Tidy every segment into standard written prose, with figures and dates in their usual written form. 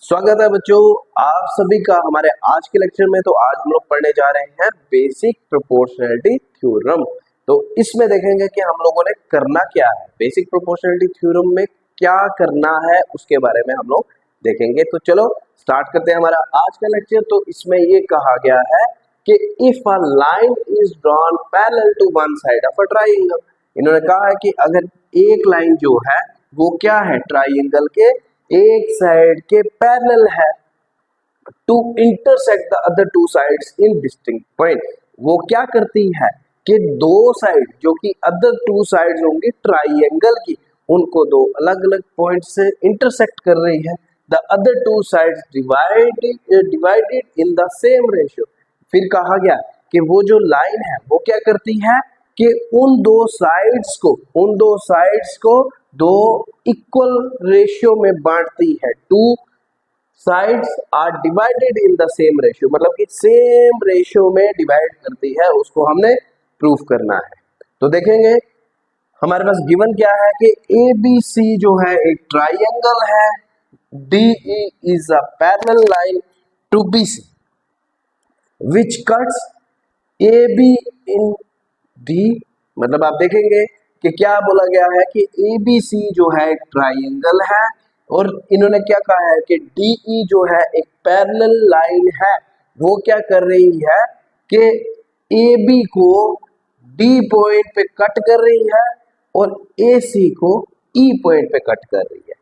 स्वागत है बच्चों, आप सभी का हमारे आज के लेक्चर में। तो आज हम लोग पढ़ने जा रहे हैं बेसिक प्रोपोर्शनैलिटी थ्योरम। तो इसमें देखेंगे कि हम लोगों ने करना क्या है, बेसिक प्रोपोर्शनैलिटी थ्योरम में क्या करना है उसके बारे में हम लोग देखेंगे। तो चलो स्टार्ट करते हैं हमारा आज का लेक्चर। तो इसमें ये कहा गया है कि if a line is drawn parallel to one side of a triangle, इन्होंने कहा है कि अगर एक लाइन जो है वो क्या है, ट्राइंगल के एक साइड के पैरेलल है, to intersect the other two sides in distinct point. वो क्या करती है कि दो साइड जो कि अदर टू साइड्स होंगी ट्राइंगल की, उनको दो अलग अलग पॉइंट से इंटरसेक्ट कर रही है। The other two sides divided in the same ratio. फिर कहा गया कि वो जो लाइन है वो क्या करती है कि उन दो साइड्स को दो इक्वल रेशियो में बांटती है। Two sides are divided in the same ratio, मतलब कि सेम रेशियो में डिवाइड करती है, उसको हमने प्रूफ करना है। तो देखेंगे हमारे पास गिवन क्या है कि ABC जो है एक ट्राइंगल है, DE is a parallel line to BC which cuts AB in D। मतलब आप देखेंगे कि क्या बोला गया है कि ABC जो है एक ट्राइंगल है और इन्होंने क्या कहा है कि DE जो है एक पैरेलल लाइन है। वो क्या कर रही है कि AB को D पॉइंट पे कट कर रही है और AC को E पॉइंट पे कट कर रही है।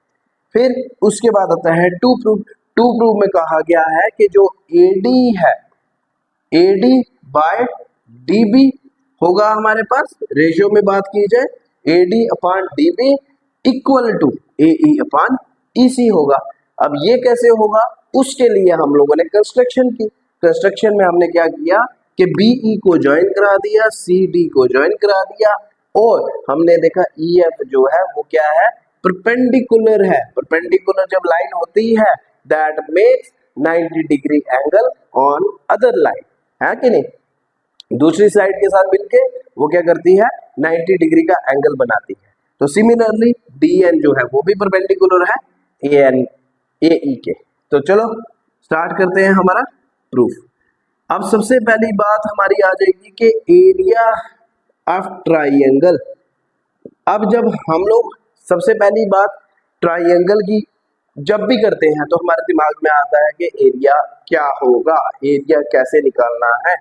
फिर उसके बाद आता है टू प्रूफ में कहा गया है कि जो AD है, AD बाय DB होगा हमारे पास, रेशियो में बात की जाए AD upon DB equal to AE upon EC होगा। अब ये कैसे होगा, उसके लिए हम लोगों ने कंस्ट्रक्शन में हमने क्या किया कि BE को ज्वाइन करा दिया, CD को ज्वाइन करा दिया और हमने देखा EF जो है वो क्या है, परपेंडिकुलर है। परपेंडिकुलर जब लाइन होती है that makes 90 degree angle on other line, है कि नहीं। दूसरी साइड के साथ मिलके वो क्या करती है, 90 डिग्री का एंगल बनाती है। तो सिमिलरली DN जो है वो भी परपेंडिकुलर है AE के। तो चलो स्टार्ट करते हैं हमारा प्रूफ। अब सबसे पहली बात हमारी आ जाएगी कि एरिया ऑफ ट्राइंगल। अब जब हम लोग सबसे पहली बात ट्राइंगल की जब भी करते हैं तो हमारे दिमाग में आता है कि एरिया क्या होगा, एरिया कैसे निकालना है।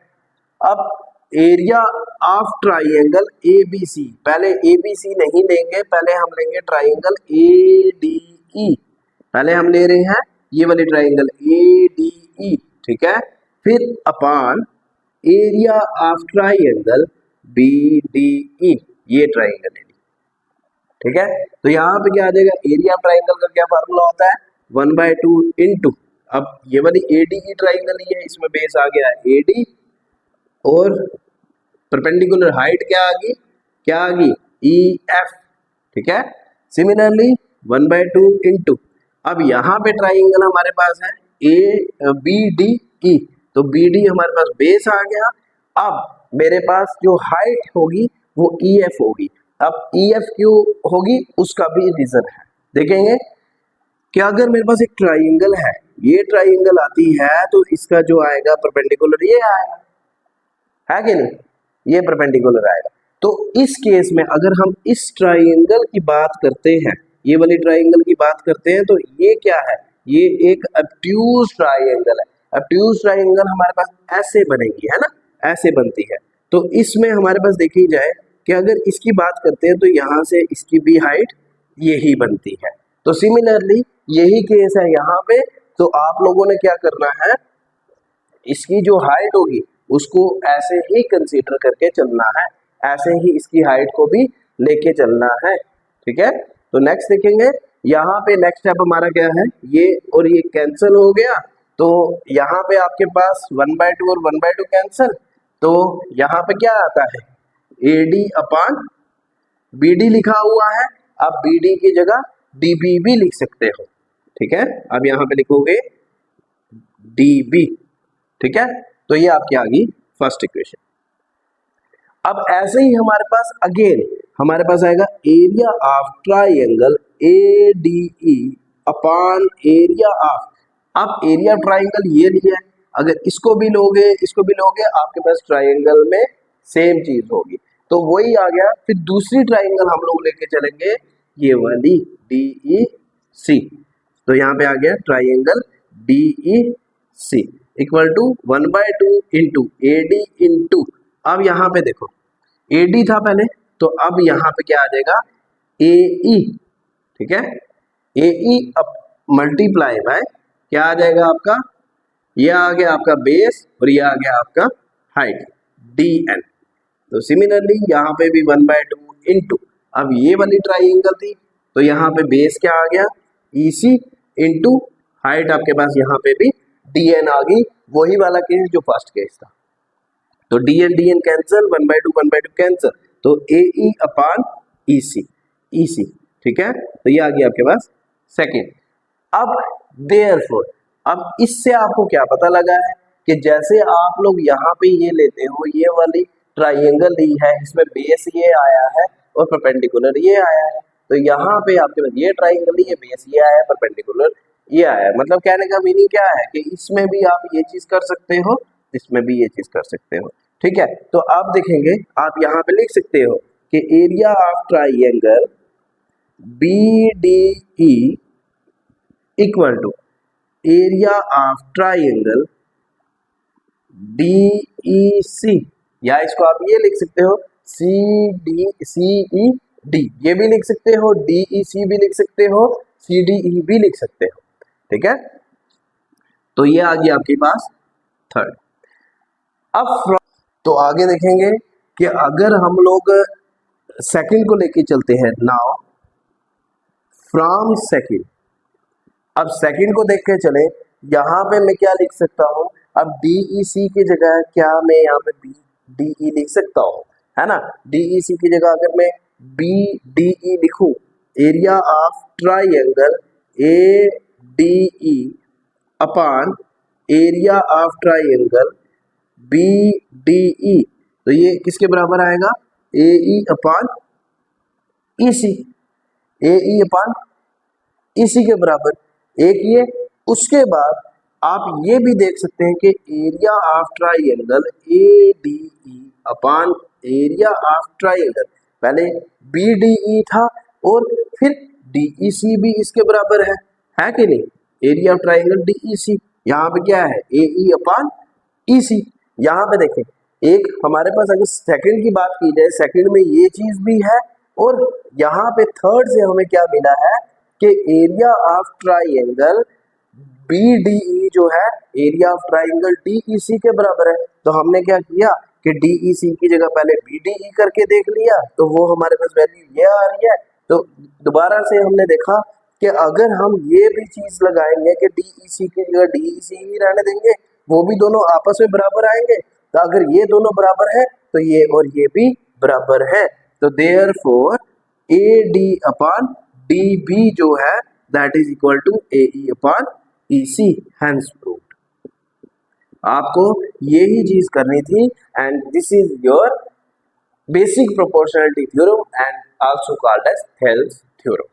अब एरिया ऑफ ट्राइंगल ABC, पहले ABC नहीं लेंगे, पहले हम लेंगे ट्राइंगल ADE। पहले हम ले रहे हैं ये वाली ट्राइंगल ADE, ठीक है। फिर upon area of triangle BDE, ये ट्राइंगल है, ठीक है। तो यहाँ पे क्या आ जाएगा, एरिया ऑफ ट्राइंगल का क्या फार्मूला होता है, 1/2 इंटू, अब ये वाली ADE ट्राइंगल ही है, इसमें बेस आ गया है AD और परपेंडिकुलर हाइट क्या आ गई EF, ठीक है। सिमिलरली 1/2 इंटू, अब यहाँ पे ट्राइंगल हमारे पास है ABDE, तो BD हमारे पास बेस आ गया। अब मेरे पास जो हाइट होगी वो EF होगी। अब EF क्यों होगी उसका भी रीजन है, देखेंगे कि अगर मेरे पास एक ट्राइंगल है, ये ट्राइंगल आती है तो इसका जो आएगा परपेंडिकुलर ये आएगा, है कि नहीं, ये परपेंडिकुलर आएगा। तो इस केस में अगर हम इस ट्राइंगल की बात करते हैं, ये वाली ट्राइंगल की बात करते हैं, तो ये क्या है, ये एक ऑब्ट्यूज ट्राइंगल है। ऑब्ट्यूज ट्राइंगल हमारे पास ऐसे बनेगी, है ना, ऐसे बनती है। तो इसमें हमारे पास देखी जाए कि अगर इसकी बात करते हैं तो यहाँ से इसकी भी हाइट यही बनती है। तो सिमिलरली यही केस है यहाँ पे। तो आप लोगों ने क्या करना है, इसकी जो हाइट होगी उसको ऐसे ही कंसीडर करके चलना है, ऐसे ही इसकी हाइट को भी लेके चलना है, ठीक है। तो नेक्स्ट देखेंगे, यहाँ पे नेक्स्ट स्टेप हमारा क्या है, ये और ये कैंसिल हो गया। तो यहाँ पे आपके पास 1/2 और 1/2 कैंसिल, तो यहाँ पे क्या आता है AD अपॉन BD लिखा हुआ है। अब BD की जगह DB भी लिख सकते हो, ठीक है। अब यहाँ पे लिखोगे DB, ठीक है। तो ये आपकी आ गई फर्स्ट इक्वेशन। अब ऐसे ही हमारे पास अगेन हमारे पास आएगा area of triangle ADE upon area of आप एरिया ट्राइंगल ये लिया है, अगर इसको भी लोगे आपके पास ट्राइंगल में सेम चीज होगी, तो वही आ गया। फिर दूसरी ट्राइंगल हम लोग लेके चलेंगे, ये वाली DEC। तो यहाँ पे आ गया triangle DEC equal to 1/2 into AD into, अब यहाँ पे देखो AD था पहले, तो अब यहाँ पे क्या आ जाएगा AE, ठीक है। AE अब मल्टीप्लाई बाय क्या आ जाएगा आपका, ये आ गया आपका बेस और ये आ गया आपका हाइट DN। तो सिमिलरली यहाँ पे भी 1/2 इंटू, अब ये वाली ट्राइंगल थी तो यहाँ पे बेस क्या आ गया EC इंटू हाइट, आपके पास यहाँ पे भी DN आ गई, वही वाला केस जो फर्स्ट केस था। तो DN कैंसिल, 1/2 कैंसिल, तो AE अपान EC, ठीक है। तो ये आ गया आपके पास सेकेंड। अब देयरफॉर, अब इससे आपको क्या पता लगा है कि जैसे आप लोग यहाँ पे ये लेते हो, ये वाली ट्राइंगल ली है, इसमें बेस ये आया है और परपेंडिकुलर ये आया है, तो यहाँ पे आपके पास ये ट्राइंगल ये बेस ये आया है, परपेंडिकुलर ये आया है। मतलब कहने का मीनिंग क्या है कि इसमें भी आप ये चीज कर सकते हो, इसमें भी ये चीज कर सकते हो, ठीक है। तो आप देखेंगे, आप यहाँ पे लिख सकते हो कि area of triangle BDE equal to area of triangle DEC, या इसको आप ये लिख सकते हो CED, ये भी लिख सकते हो, DEC भी लिख सकते हो, CDE भी लिख सकते हो, ठीक है। तो ये आ गया आपके पास थर्ड। अब तो आगे देखेंगे कि अगर हम लोग सेकंड को लेके चलते हैं, नाउ फ्रॉम सेकंड, अब सेकंड को देख के चले, यहाँ पे मैं क्या लिख सकता हूँ, अब DEC की जगह क्या मैं यहाँ पे BDE लिख सकता हूँ, है ना। DEC की जगह अगर मैं BDE लिखूं, area of triangle ADE upon area of triangle BDE, तो ये किसके बराबर आएगा AE upon EC, AE upon EC के बराबर, एक ये। उसके बाद आप ये भी देख सकते हैं कि area of triangle ADE upon area of triangle, पहले BDE था और फिर DEC भी इसके बराबर है कि नहीं, एरिया ऑफ ट्राइंगल DEC, यहाँ पे क्या है AE अपान EC। यहाँ पे देखें, एक हमारे पास अगर सेकंड की बात की जाए, सेकंड में ये चीज भी है, और यहाँ पे थर्ड से हमें क्या मिला है कि एरिया ऑफ ट्राइंगल BDE जो है एरिया ऑफ ट्राइंगल DEC के बराबर है। तो हमने क्या किया कि DEC की जगह पहले BDE करके देख लिया, तो वो हमारे पास वैल्यू ये आ रही है। तो दोबारा से हमने देखा कि अगर हम ये भी चीज लगाएंगे कि DEC की जगह DEC ही रहने देंगे, वो भी दोनों आपस में बराबर आएंगे, तो अगर ये दोनों बराबर है तो ये और ये भी बराबर है। तो देयरफॉर AD अपान DB जो है that is equal to AE upon EC, hence proved. आपको यही चीज करनी थी, and this is your basic proportionality theorem and also called as Thales theorem.